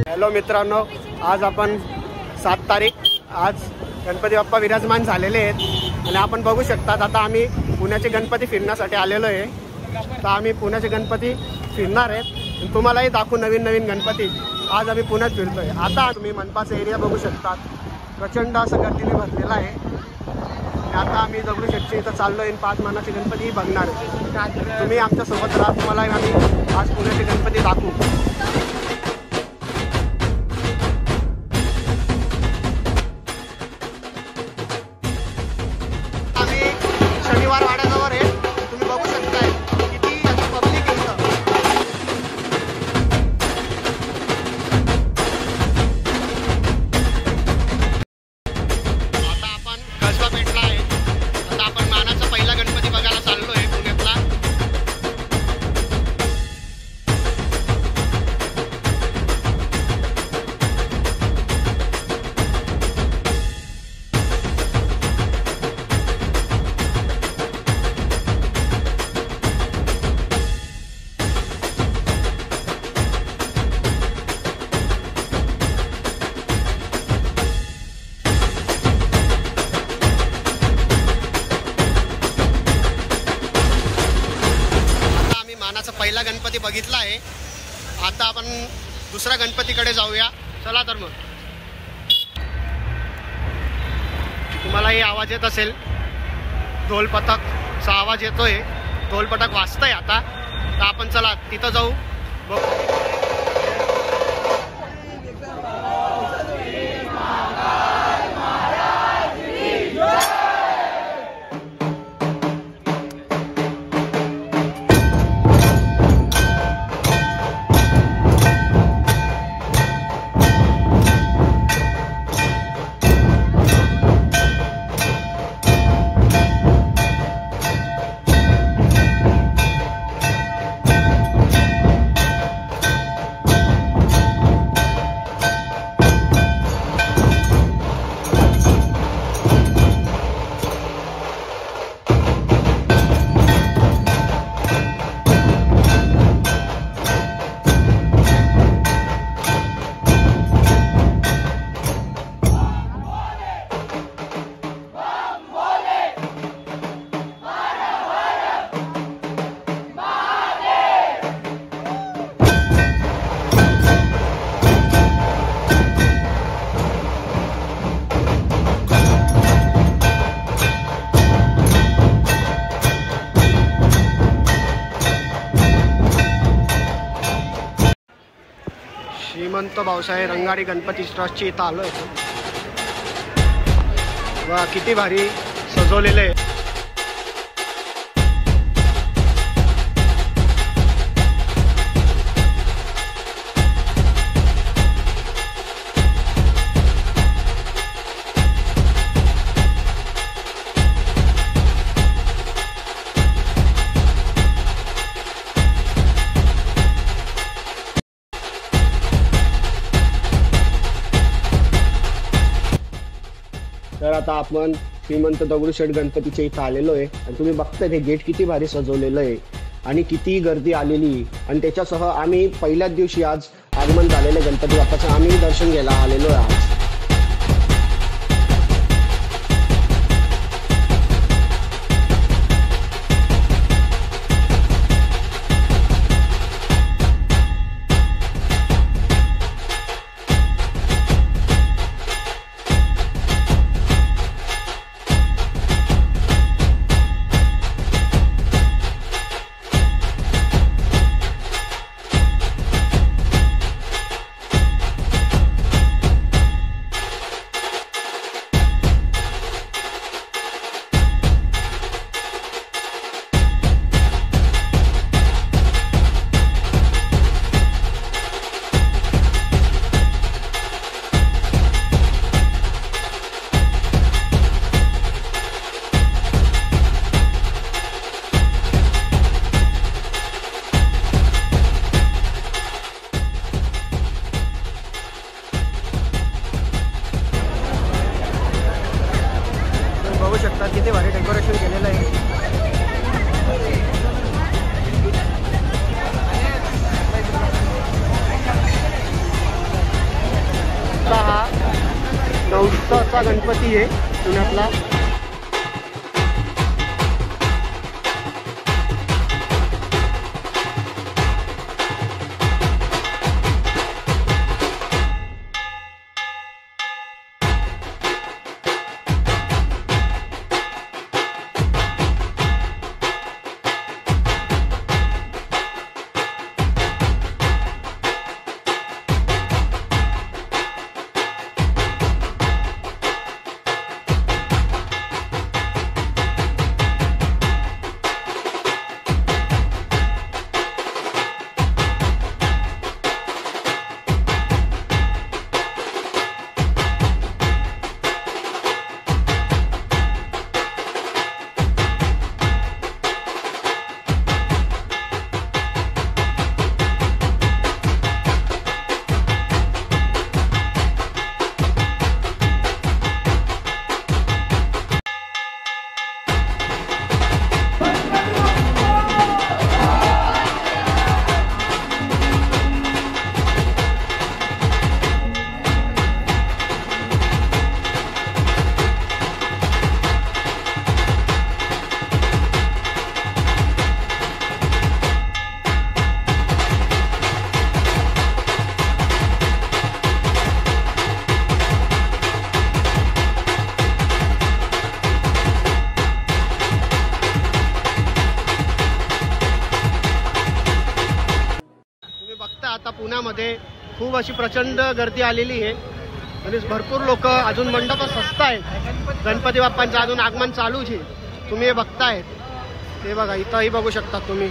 Hello मित्रांनो, आज आपण 7 तारीख, आज गणपती बाप्पा विराजमान झालेले आहेत आणि आपण बघू शकतात आता आम्ही पुण्याचे गणपती फिरण्यासाठी आलेलो आहे। तर आम्ही पुण्याचे गणपती फिरणार आहेत, तुम्हालाही दाखवू नवीन नवीन गणपती। आज आम्ही पुण्यात फिरतोय। आता तुम्ही मनपाचा एरिया बघू शकतात, प्रचंड असं गर्दीने भरलेला आहे। आता आम्ही दगडूशेठच्या इथं चाललो आहे, 5 मानाचे गणपती बघणार आहे। तुम्ही आमच्यासोबत राहा, तुम्हाला आम्ही आज पुण्याचे गणपती दाखवू। शनिवार वाड्याजवळ आहे, तुम्ही बघू शकताय किती पब्लिक आहे। आता आपण कसबा पेठला आहे। आता आपण मानाचा पहिला गणपती बघायला चाललोय पुण्यातला। पहिला गणपती बघितला आहे, आता आपण दुसऱ्या गणपतीकडे जाऊया। चला तर मग, तुम्हालाही आवाज येत असेल, ढोलपथकचा आवाज येतोय, ढोलपथक वाजतंय आता। तर आपण चला तिथं जाऊ बघू। श्रीमंत भाऊसाहेब रंगारी गणपती ट्रस्टची इथं आलो आहे। वा किती भारी सजवलेलं आहे। तर आता आपण श्रीमंत दगडूशेठ गणपतीच्या इथं आलेलो आहे आणि तुम्ही बघताय हे गेट किती भारी सजवलेलं आहे आणि किती गर्दी आलेली। आणि त्याच्यासह आम्ही पहिल्याच दिवशी आज आगमन झालेलं गणपती बाप्पाचं आम्ही दर्शन घ्यायला आलेलो आहे आज। मोठा गणपती आहे पुण्यातला. आता पुण्यामध्ये खूप अशी प्रचंड गर्दी आलेली आहे आणि भरपूर लोक अजून मंडप सजतायत. गणपती बाप्पांचं अजून आगमन चालूच आहे. तुम्ही हे बघताय ते बघा, इथंही बघू शकता तुम्ही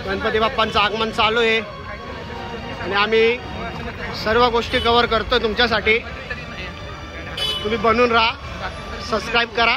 गणपती बाप्पांचं आगमन चालू आहे आणि आम्ही सर्व गोष्टी कव्हर करतोय तुमच्यासाठी. तुम्ही बनून राहा, सबस्क्राईब करा.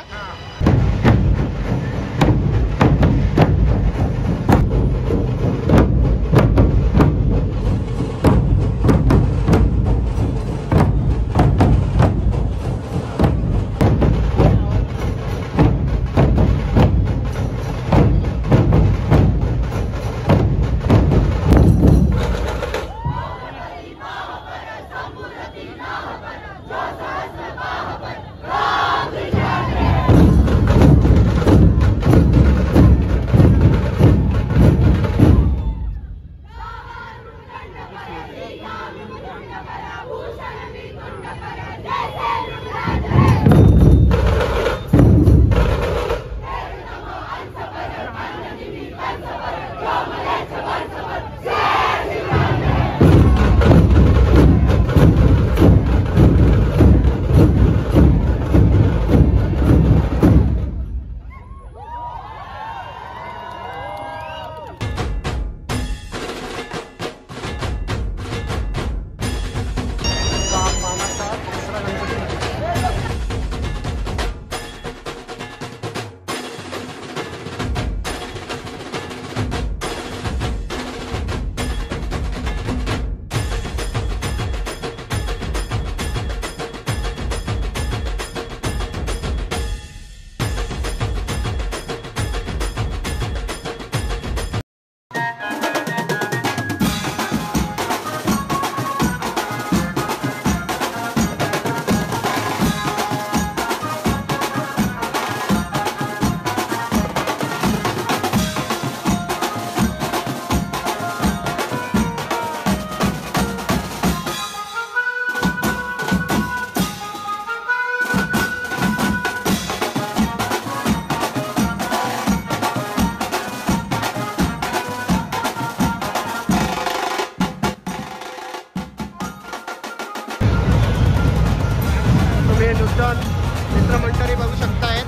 मित्रमंडळी बघू शकतायत.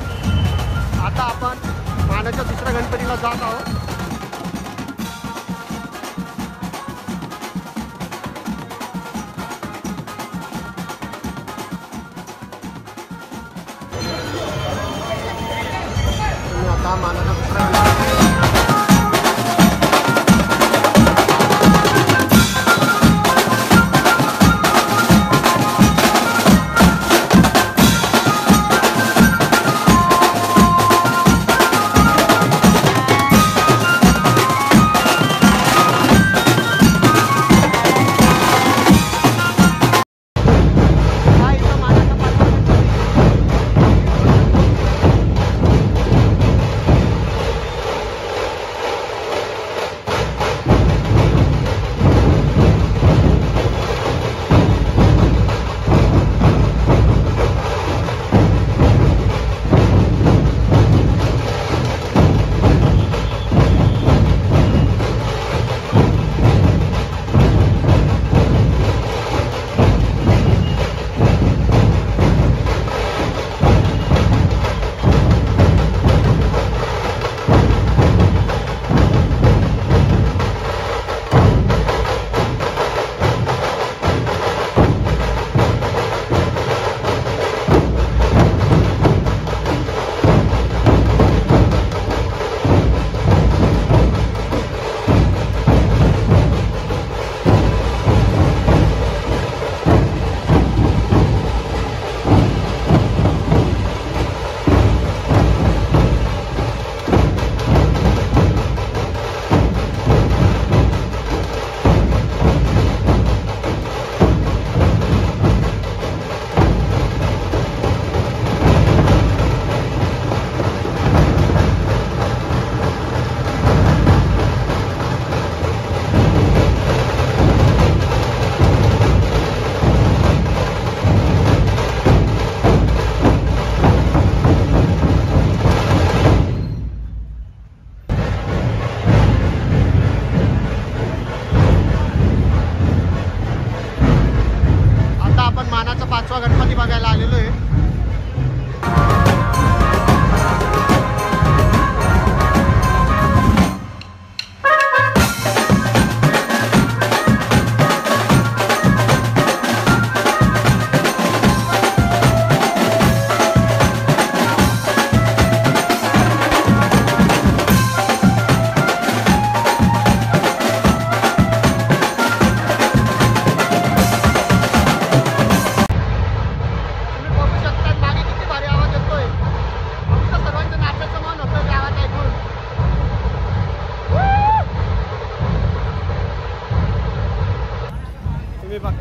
आता आपण मानाच्या दुसऱ्या गणपतीला जात आहोत. आता मानाचा दुसरा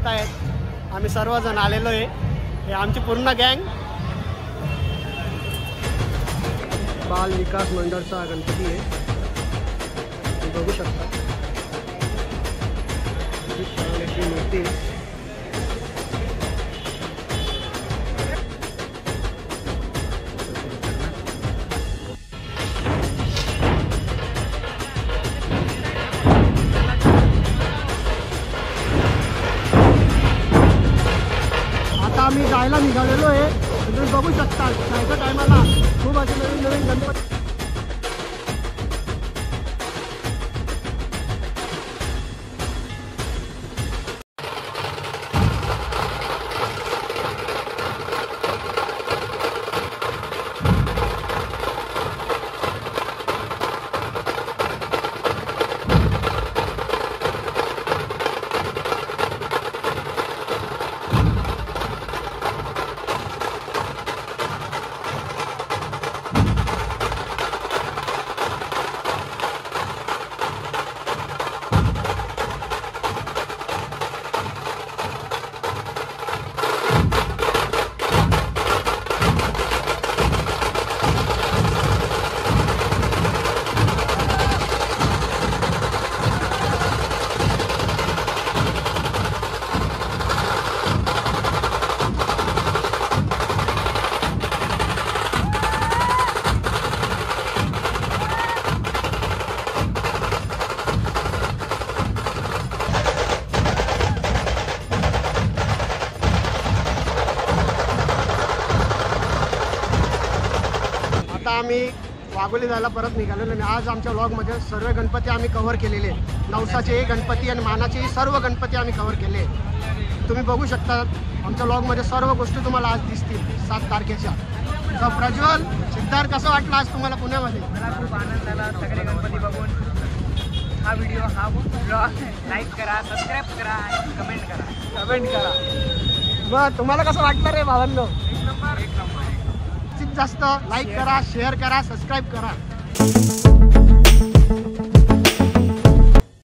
शकतायत आम्ही सर्वजण आलेलो आहे. हे आमची पूर्ण गँग बाल विकास मंडळचा गणपती आहे. तुम्ही बघू शकता मूर्ती. आता आम्ही जायला निघालेलो आहे. तुम्ही बघू शकता जायच्या टायमाला खूप असे नवीन नवीन गणपती. आता आम्ही वाघोली जायला परत निघालेलो आणि आज आमच्या व्लॉगमध्ये सर्व गणपती आम्ही कव्हर केलेले. नवसाचे गणपती आणि मानाचे सर्व गणपती आम्ही कव्हर केले. तुम्ही बघू शकता आमच्या व्लॉगमध्ये सर्व गोष्टी तुम्हाला आज दिसतील 7 तारखेच्या. तर प्रज्वल, सिद्धार्थ, कसं वाटलं आज तुम्हाला पुण्यामध्ये? मला खूप आनंद झाला सगळे गणपती बघून. हा व्हिडिओ हा ब्लॉग लाईक करा, सबस्क्राईब करा आणि कमेंट करा. बरं, तुम्हाला कसं वाटलं रे भावांनो? एक नंबर. जास्त लाईक करा, शेअर करा, सबस्क्राईब करा.